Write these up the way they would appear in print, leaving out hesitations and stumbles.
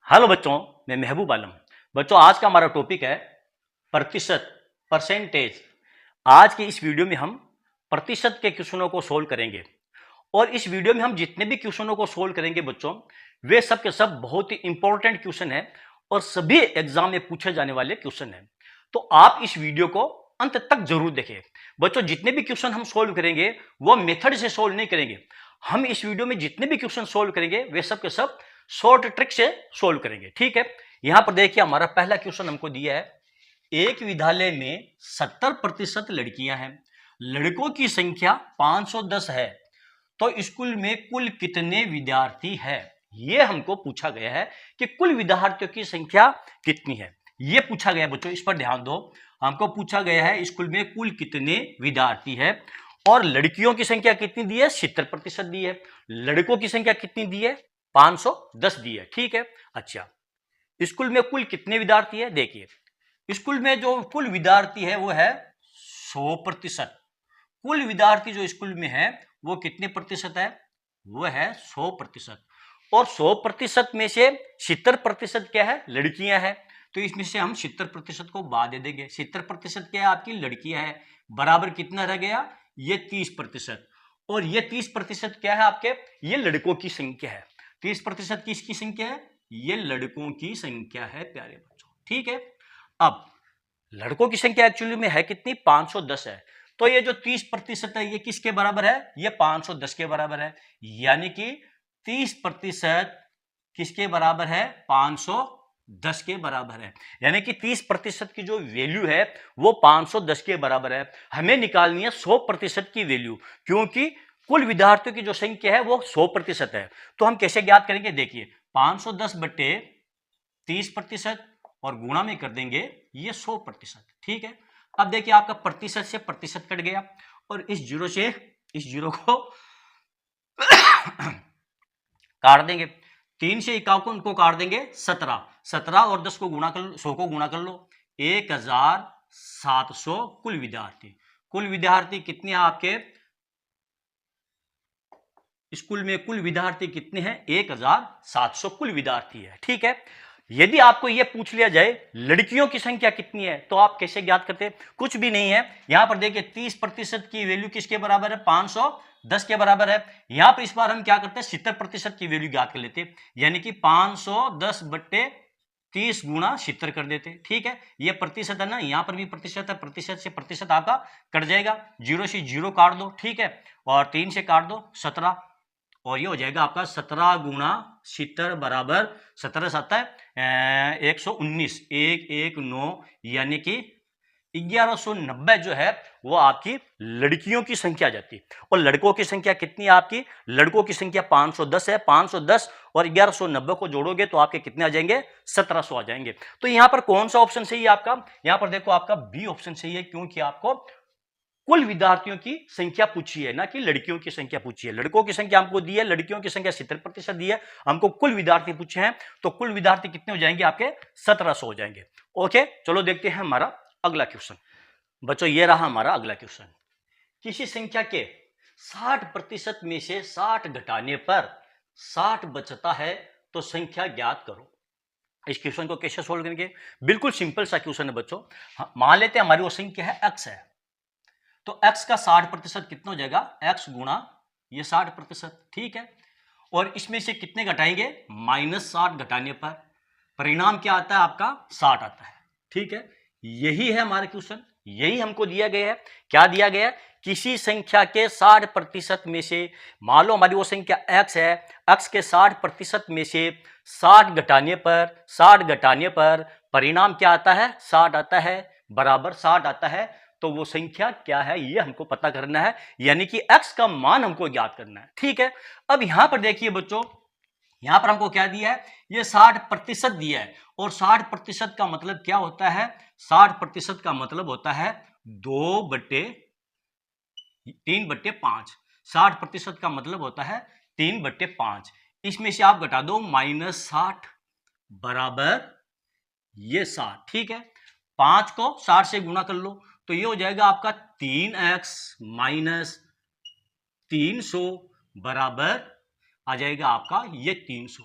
Hello बच्चों, मैं महबूब आलम। बच्चों, आज का हमारा टॉपिक है प्रतिशत, परसेंटेज। आज की इस वीडियो में हम प्रतिशत के क्वेश्चनों को सोल्व करेंगे और इस वीडियो में हम जितने भी क्वेश्चनों को सोल्व करेंगे बच्चों, वे सब के सब बहुत ही इंपॉर्टेंट क्वेश्चन है और सभी एग्जाम में पूछे जाने वाले क्वेश्चन है। तो आप इस वीडियो को अंत तक जरूर देखें। बच्चों, जितने भी क्वेश्चन हम सोल्व करेंगे वो मेथड से सोल्व नहीं करेंगे। हम इस वीडियो में जितने भी क्वेश्चन सोल्व करेंगे वे सब के सब शॉर्ट ट्रिक से सोल्व करेंगे। ठीक है, यहां पर देखिए हमारा पहला क्वेश्चन हमको दिया है, एक विद्यालय में 70% लड़कियां हैं, लड़कों की संख्या 510 है, तो स्कूल में कुल कितने विद्यार्थी है? यह हमको पूछा गया है कि कुल विद्यार्थियों की संख्या कितनी है, यह पूछा गया है। बच्चों, इस पर ध्यान दो। हमको पूछा गया है स्कूल में कुल कितने विद्यार्थी है और लड़कियों की संख्या कितनी दी है? 70% दी है। लड़कों की संख्या कितनी दी है? 510 दी है। ठीक है, अच्छा, स्कूल में कुल कितने विद्यार्थी है? देखिए, स्कूल में जो कुल विद्यार्थी है वो है 100%। कुल विद्यार्थी जो स्कूल में है वो कितने प्रतिशत है? वो है 100%। और 100% में से 70% क्या है? लड़कियां हैं। तो इसमें से हम 70% को बाद दे देंगे। 70% क्या है? आपकी लड़कियां हैं। बराबर कितना रह गया? ये 30%। और ये 30% क्या है आपके? ये लड़कों की संख्या है। 30% किसकी संख्या है? ये लड़कों की संख्या है प्यारे बच्चों। ठीक है, अब लड़कों की संख्या एक्चुअली में है कितनी? 510 है। तो ये जो 30% है ये किसके बराबर है? ये 510 के बराबर है। यानी कि 30% किसके बराबर है? 510 के बराबर है। यानी कि 30% की जो वैल्यू है वो 510 के बराबर है। हमें निकालनी है 100% की वैल्यू, क्योंकि कुल विद्यार्थियों की जो संख्या है वो 100% है। तो हम कैसे ज्ञात करेंगे? देखिए, 510 बटे 30% और गुणा में कर देंगे ये 100%। ठीक है, अब देखिए आपका प्रतिशत से प्रतिशत कट गया और इस जीरो से इस जीरो को काट देंगे। 3 से 51 को काट देंगे 17। 17 और 10 को गुणा कर, 100 को गुणा कर लो। 1700 कुल विद्यार्थी। कुल विद्यार्थी कितने हैं आपके स्कूल में? कुल विद्यार्थी कितने हैं? 1700 कुल विद्यार्थी है। ठीक है, यदि आपको यह पूछ लिया जाए लड़कियों की संख्या कितनी है तो आप कैसे ज्ञात करते हैं? कुछ भी नहीं है। यहां पर देखिए 30% की वैल्यू किसके बराबर है? 510 के बराबर है। यहां पर इस बार हम क्या करते हैं? 70% की वैल्यू ज्ञात कर लेते हैं, यानी कि 510 बट्टे 30 गुणा 70 कर देते। ठीक है, ये प्रतिशत है ना, यहां पर भी प्रतिशत है, प्रतिशत से प्रतिशत आपका कट जाएगा। जीरो से जीरो काट दो। ठीक है, और 3 से काट दो 17 और ये हो जाएगा आपका 17 गुणा 70 बराबर 17 7 119 119, यानी कि 1190 जो है वो आपकी लड़कियों की संख्या आ जाती है। और लड़कों की संख्या कितनी है आपकी? लड़कों की संख्या 510 है। 510 और 1190 को जोड़ोगे तो आपके कितने आ जाएंगे? 1700 आ जाएंगे। तो यहां पर कौन सा ऑप्शन सही है आपका? यहां पर देखो आपका बी ऑप्शन सही है, क्योंकि आपको कुल विद्यार्थियों की संख्या पूछी है, ना कि लड़कियों की संख्या पूछी है। लड़कों की संख्या हमको दी है, लड़कियों की संख्या 70% दी है। हमको कुल विद्यार्थी पूछे हैं, तो कुल विद्यार्थी कितने हो जाएंगे आपके? 1700 हो जाएंगे। ओके, चलो देखते हैं हमारा अगला क्वेश्चन। बच्चों, ये रहा हमारा अगला क्वेश्चन। किसी संख्या के 60% में से 60 घटाने पर 60 बचता है, तो संख्या ज्ञात करो। इस क्वेश्चन को कैसे सोल्व करेंगे? बिल्कुल सिंपल सा क्वेश्चन है बच्चों। मान लेते हैं हमारी वो संख्या है x है, तो x का 60% कितना हो जाएगा? x गुणा ये 60%। ठीक है, और इसमें से कितने घटाएंगे? -60 घटाने पर परिणाम क्या आता है आपका? 60 आता है। ठीक है, यही है हमारा क्वेश्चन, यही हमको दिया गया है। क्या दिया गया है? किसी संख्या के 60% में से, मान लो हमारी वो संख्या x है, x के 60% में से 60 घटाने पर परिणाम क्या आता है? 60 आता है, बराबर 60 आता है। तो वो संख्या क्या है ये हमको पता करना है, यानी कि x का मान हमको ज्ञात करना है। ठीक है, अब यहां पर देखिए बच्चों, यहां पर हमको क्या दिया है? ये 60% दिया है, और 60% का मतलब क्या होता है? 60% का मतलब होता है 3/5। 60% का मतलब होता है 3/5। इसमें से आप घटा दो -60 बराबर ये 60। ठीक है, 5 को 60 से गुणा कर लो तो ये हो जाएगा आपका 3x माइनस 300 बराबर आ जाएगा आपका ये 300।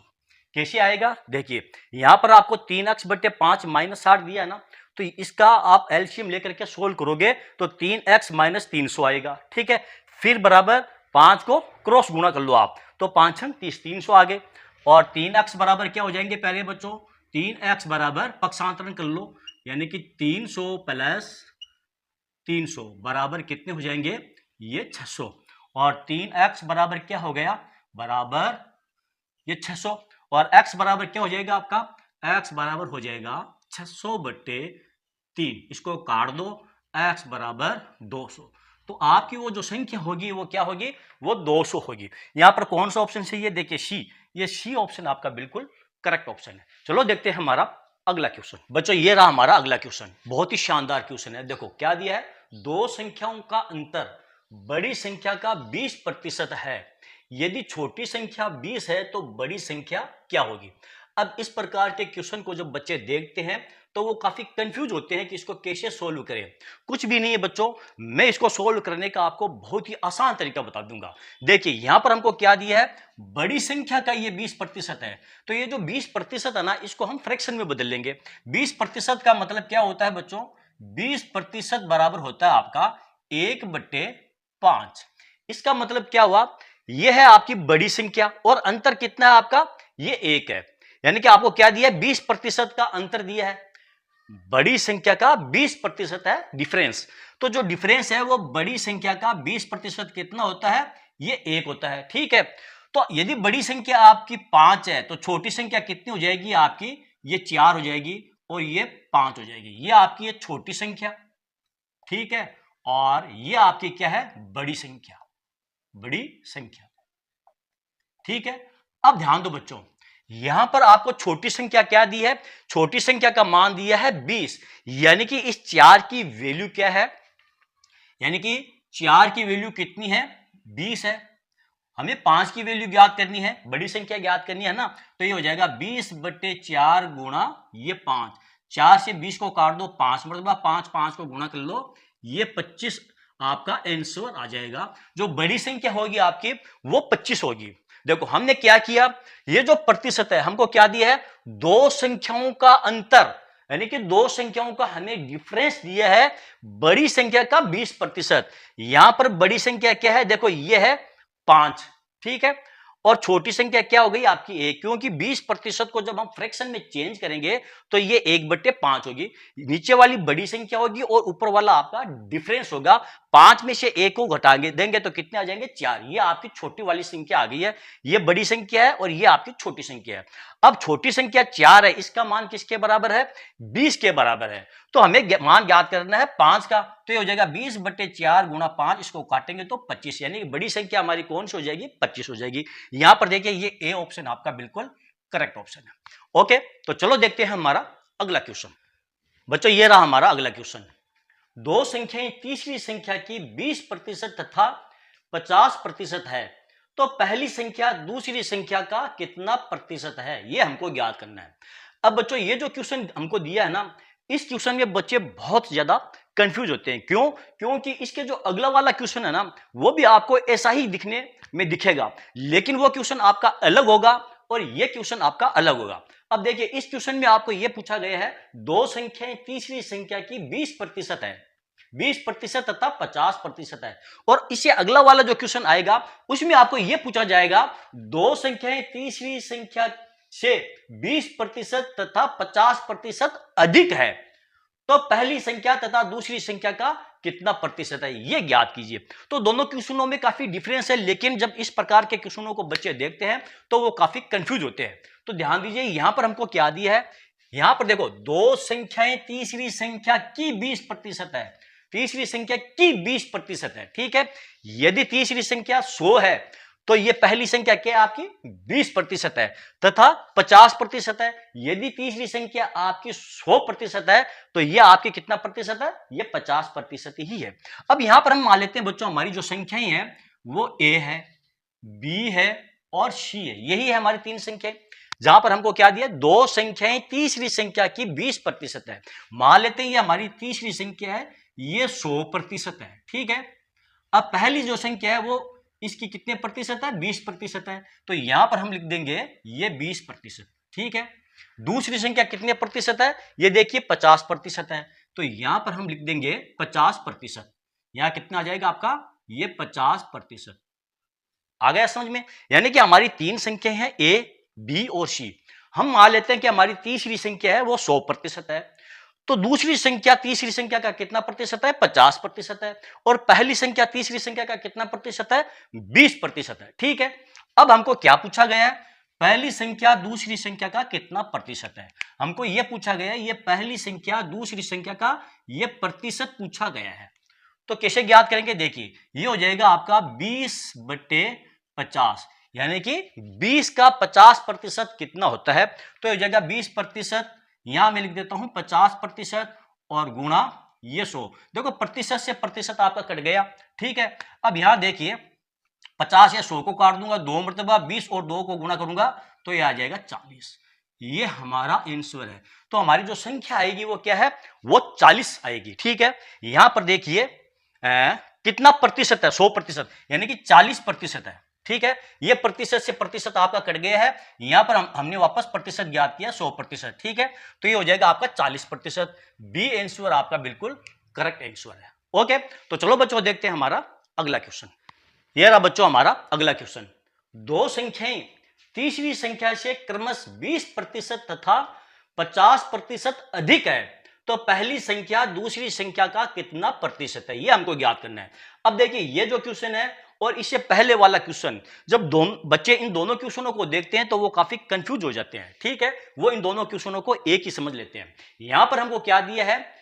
कैसे आएगा? देखिए यहां पर आपको 3x/5 माइनस 60 दिया है ना, तो इसका आप एलसीएम लेकर के सोल्व करोगे तो 3x माइनस 300 आएगा। ठीक है, फिर बराबर 5 को क्रॉस गुणा कर लो आप, तो 5 30, 300 आ गए। और 3x बराबर क्या हो जाएंगे प्यारे बच्चों? 3x बराबर पक्षांतरण कर लो, यानी कि 300 प्लस 300 बराबर कितने हो जाएंगे? ये 600। और 3x बराबर क्या हो गया? बराबर ये 600। और x बराबर क्या हो जाएगा आपका? x बराबर हो जाएगा 600/3। इसको काट दो, x बराबर 200। तो आपकी वो जो संख्या होगी वो क्या होगी? वो 200 होगी। यहां पर कौन सा ऑप्शन सही है? देखिए सी, ये सी ऑप्शन आपका बिल्कुल करेक्ट ऑप्शन है। चलो देखते हैं हमारा अगला क्वेश्चन। बच्चों ये रहा हमारा अगला क्वेश्चन, बहुत ही शानदार क्वेश्चन है। देखो क्या दिया है? दो संख्याओं का अंतर बड़ी संख्या का 20% है। यदि छोटी संख्या 20 है तो बड़ी संख्या क्या होगी? अब इस प्रकार के क्वेश्चन को जब बच्चे देखते हैं तो वो काफी कंफ्यूज होते हैं कि इसको कैसे सोल्व करें। कुछ भी नहीं है बच्चों, मैं इसको सोल्व करने का आपको बहुत ही आसान तरीका बता दूंगा। देखिए यहां पर हमको क्या दिया है? बड़ी संख्या का ये 20% है, तो ये जो 20% है ना, इसको हम फ्रैक्शन में बदल लेंगे। 20% का मतलब क्या होता है बच्चों? 20% बराबर होता है आपका 1/5। इसका मतलब क्या हुआ? यह है आपकी बड़ी संख्या और अंतर कितना है आपका? ये 1 है। यानी कि आपको क्या दिया है? 20% का अंतर दिया है। बड़ी संख्या का 20% है डिफरेंस। तो जो डिफरेंस है वो बड़ी संख्या का 20% कितना होता है? ये 1 होता है। ठीक है, तो यदि बड़ी संख्या आपकी 5 है तो छोटी संख्या कितनी हो जाएगी आपकी? ये 4 हो जाएगी और ये 5 हो जाएगी। ये आपकी ये छोटी संख्या, ठीक है, और ये आपकी क्या है? बड़ी संख्या, बड़ी संख्या। ठीक है, अब ध्यान दो बच्चों, यहां पर आपको छोटी संख्या क्या दी है? छोटी संख्या का मान दिया है 20, यानी कि इस 4 की वैल्यू क्या है? यानी कि 4 की वैल्यू कितनी है? 20 है। हमें 5 की वैल्यू ज्ञात करनी है, बड़ी संख्या ज्ञात करनी है ना, तो ये हो जाएगा 20/4 गुणा ये 5। 4 से 20 को काट दो, 5 मतलब 5 को गुणा कर लो, ये 25 आपका आंसर आ जाएगा। जो बड़ी संख्या होगी आपकी वो 25 होगी। देखो हमने क्या किया, ये जो प्रतिशत है हमको क्या दिया है? दो संख्याओं का अंतर, यानी कि दो संख्याओं का हमें डिफरेंस दिया है, बड़ी संख्या का 20%। यहां पर बड़ी संख्या क्या है? देखो ये है 5, ठीक है, और छोटी संख्या क्या हो गई आपकी 1, क्योंकि 20% को जब हम फ्रैक्शन में चेंज करेंगे तो ये 1/5 होगी। नीचे वाली बड़ी संख्या होगी और ऊपर वाला आपका डिफरेंस होगा। 5 में से 1 को घटा देंगे तो कितने आ जाएंगे? 4। ये आपकी छोटी वाली संख्या आ गई है, ये बड़ी संख्या है और ये आपकी छोटी संख्या है। अब छोटी संख्या 4 है, इसका मान किसके बराबर है? 20 के बराबर है। तो हमें मान ज्ञात करना है 5 का, तो ये हो जाएगा 20/4 गुणा 5, इसको काटेंगे तो 25, यानी बड़ी संख्या हमारी कौन सी हो जाएगी? 25 हो जाएगी। यहां पर देखिए ये ए ऑप्शन आपका बिल्कुल करेक्ट ऑप्शन है। ओके, तो चलो देखते हैं हमारा अगला क्वेश्चन। बच्चों ये रहा हमारा अगला क्वेश्चन। दो संख्याएं तीसरी संख्या की 20% तथा 50% है, तो पहली संख्या दूसरी संख्या का कितना प्रतिशत है? यह हमको ज्ञात करना है। अब बच्चों ये जो क्वेश्चन हमको दिया है ना, इस क्वेश्चन में बच्चे बहुत ज्यादा कंफ्यूज होते हैं। क्यों? क्योंकि इसके जो अगला वाला क्वेश्चन है ना, वो भी आपको ऐसा ही दिखने में दिखेगा, लेकिन वो क्वेश्चन आपका अलग होगा और ये क्वेश्चन आपका अलग होगा। अब देखिए इस क्वेश्चन में आपको यह पूछा गया है, दो संख्याएं तीसरी संख्या की 20% है, 20% तथा 50% है, और इससे अगला वाला जो क्वेश्चन आएगा उसमें आपको यह पूछा जाएगा, दो संख्याएं तीसरी संख्या से 20% तथा 50% अधिक है, तो पहली संख्या तथा दूसरी संख्या का कितना प्रतिशत है, यह ज्ञात कीजिए। तो दोनों क्वेश्चनों में काफी डिफरेंस है, लेकिन जब इस प्रकार के क्वेश्चनों को बच्चे देखते हैं तो वो काफी कंफ्यूज होते हैं। तो ध्यान दीजिए यहां पर हमको क्या दिया है, यहां पर देखो दो संख्याएं तीसरी संख्या की 20% है, तीसरी संख्या की 20% है, ठीक है। यदि तीसरी संख्या 100 है तो ये पहली संख्या क्या है आपकी? 20% है, तथा 50% है। यदि तीसरी संख्या आपकी 100% है तो ये आपकी कितना प्रतिशत है? ये 50% ही है। अब यहां पर हम मान लेते हैं बच्चों, हमारी जो संख्याएं हैं वो ए है, बी है और सी है, यही है हमारी तीन संख्याएं। जहां पर हमको क्या दिया? दो संख्याएं तीसरी संख्या की 20% है। मान लेते हैं ये हमारी तीसरी संख्या है, ये 100% है, ठीक है। अब पहली जो संख्या है वो इसकी कितने प्रतिशत है, 20% है, तो यहां पर हम लिख देंगे ये 20%, ठीक है। दूसरी संख्या कितने प्रतिशत है, ये देखिए 50% है, तो यहां पर हम लिख देंगे 50%। यहां कितना आ जाएगा आपका, ये 50%। आ गया समझ में। यानी कि हमारी तीन संख्या है ए, बी और सी। हम मान लेते हैं कि हमारी तीसरी संख्या है वो 100% है, तो दूसरी संख्या तीसरी संख्या का कितना प्रतिशत है, 50% है, और पहली संख्या तीसरी संख्या का कितना प्रतिशत है, 20% है, ठीक है। अब हमको क्या पूछा गया है, पहली संख्या दूसरी संख्या का कितना प्रतिशत है, हमको यह पूछा गया है, ये पहली संख्या दूसरी संख्या का ये प्रतिशत पूछा गया है। तो कैसे ज्ञात करेंगे, देखिए ये हो जाएगा आपका 20/50, यानी कि 20 का 50% कितना होता है, तो ये हो जाएगा 20%, यहां मैं लिख देता हूं 50% और गुणा ये 100। देखो प्रतिशत से प्रतिशत आपका कट गया, ठीक है। अब यहां देखिए 50 या 100 को काट दूंगा, 2 मरतबा 20 और 2 को गुणा करूंगा तो ये आ जाएगा 40। ये हमारा आंसर है। तो हमारी जो संख्या आएगी वो क्या है, वो 40 आएगी, ठीक है। यहां पर देखिए कितना प्रतिशत है, 100%, यानी कि 40% है, ठीक है। ये प्रतिशत से प्रतिशत आपका कट गया है, यहां पर हमने वापस प्रतिशत ज्ञात किया 100%, ठीक है। तो ये हो जाएगा आपका 40%। बी आंसर आपका बिल्कुल करेक्ट आंसर है। ओके, तो चलो बच्चों देखते हैं हमारा अगला क्वेश्चन। ये रहा बच्चों हमारा अगला क्वेश्चन। दो संख्याएं तीसरी संख्या से क्रमशः 20% तथा 50% अधिक है, तो पहली संख्या दूसरी संख्या का कितना प्रतिशत है, ये हमको ज्ञात करना है। अब देखिए ये जो क्वेश्चन है और इससे पहले वाला क्वेश्चन, जब बच्चे इन दोनों क्वेश्चनों को देखते हैं तो वो काफी कंफ्यूज हो जाते हैं, ठीक है। वो इन दोनों क्वेश्चनों को एक ही समझ लेते हैं। यहां पर हमको क्या दिया है,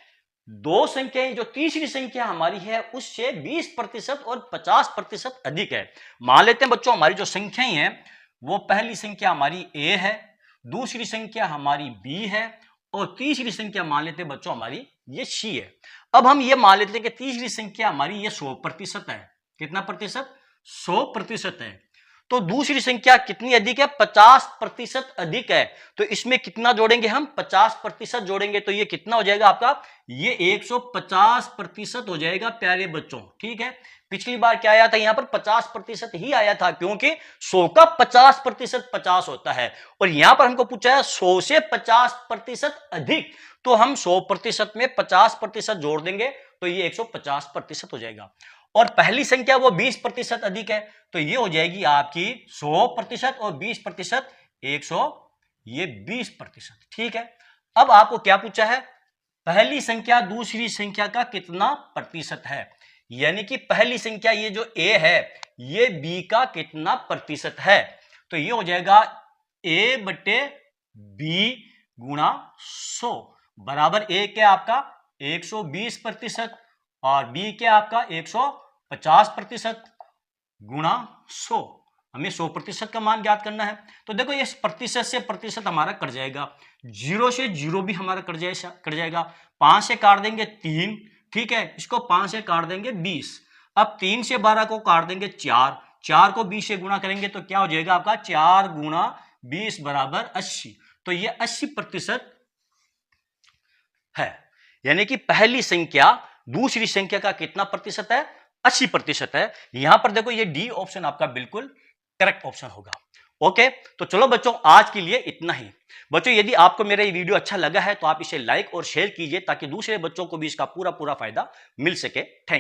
दो संख्याएं जो तीसरी संख्या हमारी है उससे 20% और 50% अधिक है। मान लेते हैं बच्चों हमारी जो संख्याएं हैं वो पहली संख्या हमारी ए है, दूसरी संख्या हमारी बी है और तीसरी संख्या मान लेते हैं बच्चों हमारी ये सी है। अब हम ये मान लेते हैं कि तीसरी संख्या हमारी ये 100% है। कितना प्रतिशत, 100% है। तो दूसरी संख्या कितनी अधिक है, 50% अधिक है। तो इसमें कितना जोड़ेंगे हम, 50% जोड़ेंगे, तो ये कितना हो जाएगा आपका, ये 150% हो जाएगा प्यारे बच्चों, ठीक है। पिछली बार क्या आया था, यहां पर 50% ही आया था, क्योंकि 100 का 50% 50 होता है, और यहां पर हमको पूछा है 100 से 50% अधिक, तो हम 100% में 50% जोड़ देंगे तो ये 150% हो जाएगा। और पहली संख्या वो 20% अधिक है, तो ये हो जाएगी आपकी 100% और 20%, 100, ये 20%, ठीक है। अब आपको क्या पूछा है, पहली संख्या दूसरी संख्या का कितना प्रतिशत है, यानी कि पहली संख्या ये जो ए है ये बी का कितना प्रतिशत है, तो ये हो जाएगा ए बटे बी गुणा 100 बराबर ए क्या आपका 120% और बी क्या आपका 150% गुणा 100। हमें 100% का मान ज्ञात करना है। तो देखो ये प्रतिशत से प्रतिशत हमारा कट जाएगा, 0 से 0 भी हमारा कट जाएगा, 5 से काट देंगे 3, ठीक है। इसको 5 से काट देंगे 20। अब 3 से 12 को काट देंगे 4, 4 को 20 से गुणा करेंगे तो क्या हो जाएगा आपका 4 गुणा 20 बराबर 80। तो ये 80% है, यानी कि पहली संख्या दूसरी संख्या का कितना प्रतिशत है, 80% है। यहां पर देखो ये डी ऑप्शन आपका बिल्कुल करेक्ट ऑप्शन होगा। ओके, तो चलो बच्चों आज के लिए इतना ही। बच्चों यदि आपको मेरा ये वीडियो अच्छा लगा है तो आप इसे लाइक और शेयर कीजिए ताकि दूसरे बच्चों को भी इसका पूरा फायदा मिल सके। Thank you.